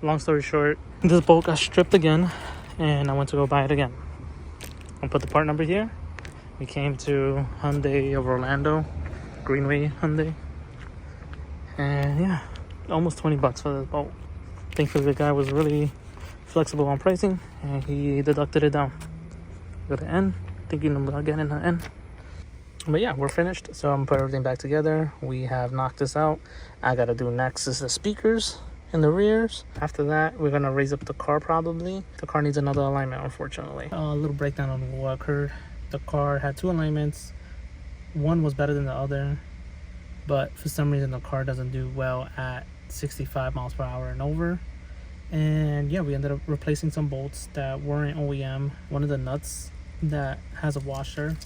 long story short, this bolt got stripped again, and I went to go buy it again. I'll put the part number here. We came to Hyundai of Orlando, Greenway Hyundai, and yeah, almost 20 bucks for this bolt. Thankfully, the guy was really flexible on pricing, and he deducted it down. Go to N, thinking about getting an N. But yeah, we're finished, so I'm gonna put everything back together. We have knocked this out. I gotta do next is the speakers in the rears. After that, we're gonna raise up the car probably. The car needs another alignment, unfortunately. A little breakdown on what occurred. The car had two alignments. One was better than the other, but for some reason the car doesn't do well at 65 miles per hour and over. And yeah, we ended up replacing some bolts that weren't OEM. One of the nuts that has a washer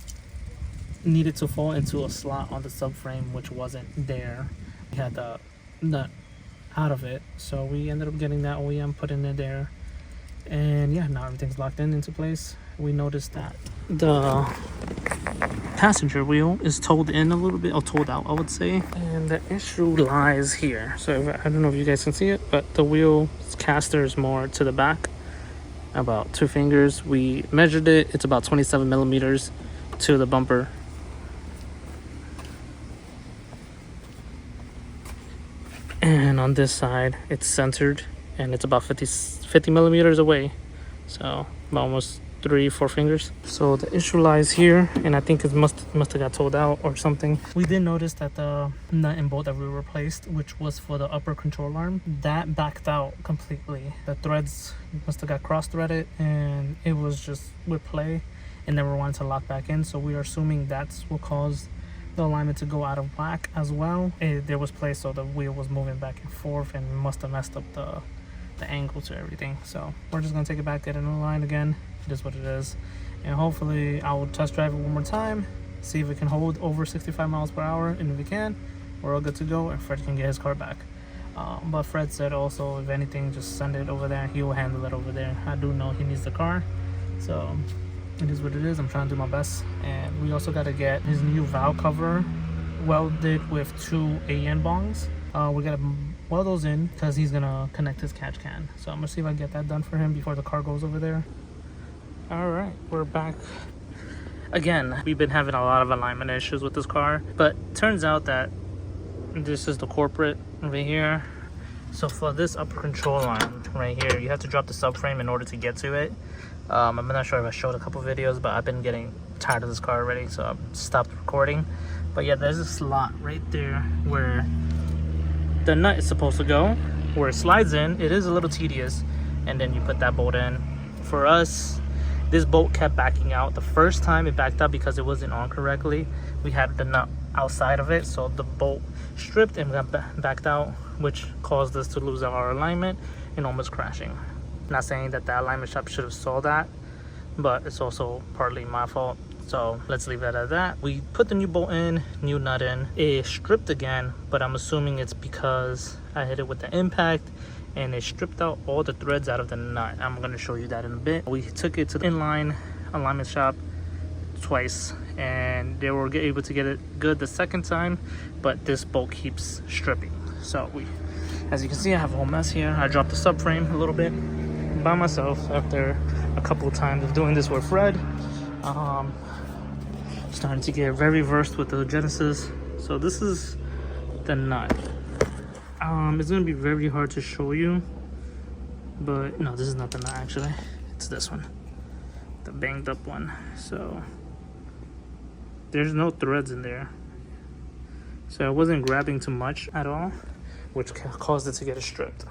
needed to fall into a slot on the subframe, which wasn't there. We had the nut out of it, so we ended up getting that OEM put in there. And yeah, now everything's locked into place. We noticed that the passenger wheel is toed in a little bit, or toed out, I would say. And the issue lies here. So I don't know if you guys can see it, but the wheel caster is more to the back, about 2 fingers. We measured it. It's about 27 millimeters to the bumper. And on this side, it's centered, and it's about 50 millimeters away. So almost 3-4 fingers. So the issue lies here, and I think it must have got told out or something. We did notice that the nut and bolt that we replaced, which was for the upper control arm, that backed out completely. The threads must have got cross-threaded, and it was just with play and never wanted to lock back in. So we are assuming that's what caused the alignment to go out of whack as well. There was play, so the wheel was moving back and forth and must have messed up the angle to everything. So we're just gonna take it back, get it in line again. It is what it is, and hopefully I will test drive it one more time, see if it can hold over 65 miles per hour, and if it can, we're all good to go, and Fred can get his car back. But Fred said also, if anything, just send it over there. He will handle it over there. I do know he needs the car, so it is what it is. I'm trying to do my best. And we also got to get his new valve cover welded with 2 AN bongs. We got to weld those in because he's gonna connect his catch can. So I'm gonna see if I can get that done for him before the car goes over there. All right, we're back again. We've been having a lot of alignment issues with this car, but turns out that this is the corporate over here. So for this upper control arm right here, you have to drop the subframe in order to get to it. I'm not sure if I showed a couple videos, but I've been getting tired of this car already, so I've stopped recording. But yeah, there's a slot right there where the nut is supposed to go, where it slides in. It is a little tedious, and then you put that bolt in. For us, this bolt kept backing out. The first time it backed out because it wasn't on correctly. We had the nut outside of it, so the bolt stripped and got backed out, which caused us to lose our alignment and almost crashing. Not saying that the alignment shop should have saw that, but it's also partly my fault. So let's leave it at that. We put the new bolt in, new nut in. It stripped again, but I'm assuming it's because I hit it with the impact and it stripped out all the threads out of the nut. I'm going to show you that in a bit. We took it to the inline alignment shop twice, and they were able to get it good the second time, but this bolt keeps stripping. So as you can see, I have a whole mess here. I dropped the subframe a little bit by myself after a couple of times of doing this with Fred. Starting to get very versed with the Genesis. So this is the nut. It's gonna be very hard to show you, but no, this is not the nut actually. It's this one, the banged up one. So there's no threads in there, so I wasn't grabbing too much at all, which caused it to get stripped.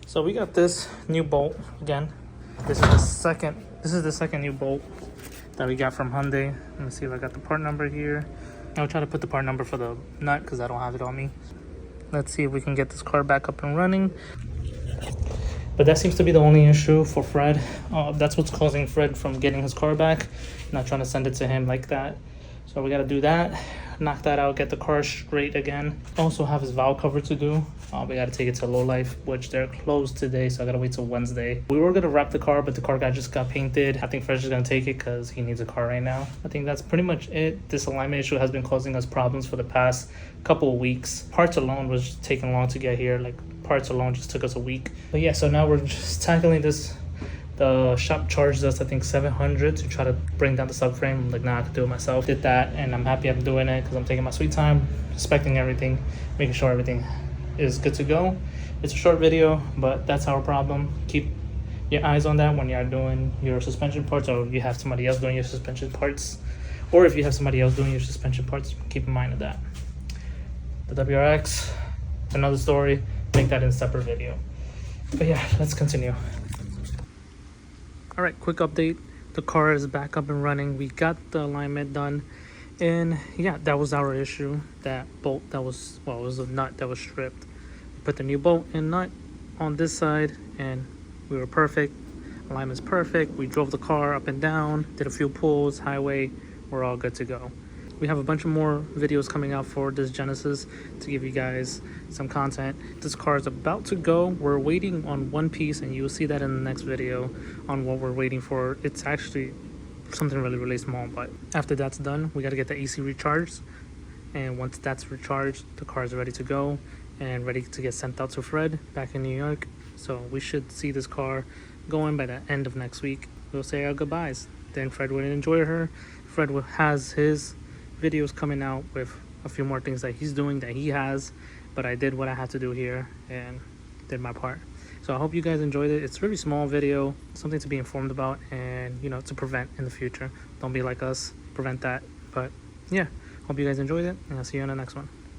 So we got this new bolt again. This is the second new bolt that we got from Hyundai. Let me see if I got the part number here. I'll try to put the part number for the nut because I don't have it on me. Let's see if we can get this car back up and running. But that seems to be the only issue for Fred. That's what's causing Fred from getting his car back. Not trying to send it to him like that. So we got to do that, knock that out, get the car straight again. Also have his valve cover to do. We got to take it to Low Life, which they're closed today, so I got to wait till Wednesday. We were going to wrap the car, but the car guy just got painted. I think Fresh is going to take it because he needs a car right now. I think that's pretty much it. This alignment issue has been causing us problems for the past couple of weeks. Parts alone was taking long to get here. Like, parts alone just took us a week. But yeah, so now we're just tackling this. The shop charged us, I think, $700 to try to bring down the subframe. I'm like, nah, I could do it myself. Did that, and I'm happy I'm doing it because I'm taking my sweet time, inspecting everything, making sure everything is good to go. It's a short video, but that's our problem. Keep your eyes on that when you're doing your suspension parts, or you have somebody else doing your suspension parts. Or if you have somebody else doing your suspension parts, keep in mind of that. The WRX, another story, make that in a separate video. But yeah, let's continue. All right, quick update. The car is back up and running. We got the alignment done. And yeah, that was our issue. That bolt that was, well, it was a nut that was stripped. We put the new bolt and nut on this side and we were perfect. Alignment's perfect. We drove the car up and down, did a few pulls, highway. We're all good to go. We have a bunch of more videos coming out for this Genesis to give you guys some content. This car is about to go. We're waiting on one piece, and you'll see that in the next video on what we're waiting for. It's actually something really small, but after that's done, we got to get the AC recharged. And once that's recharged, the car is ready to go and ready to get sent out to Fred back in New York. So we should see this car going by the end of next week. We'll say our goodbyes. Then Fred would enjoy her. Fred has his videos coming out with a few more things that he's doing that he has, but I did what I had to do here and did my part. So I hope you guys enjoyed it. It's a very small video, something to be informed about, and you know, to prevent in the future. Don't be like us, prevent that. But yeah, hope you guys enjoyed it, and I'll see you on the next one.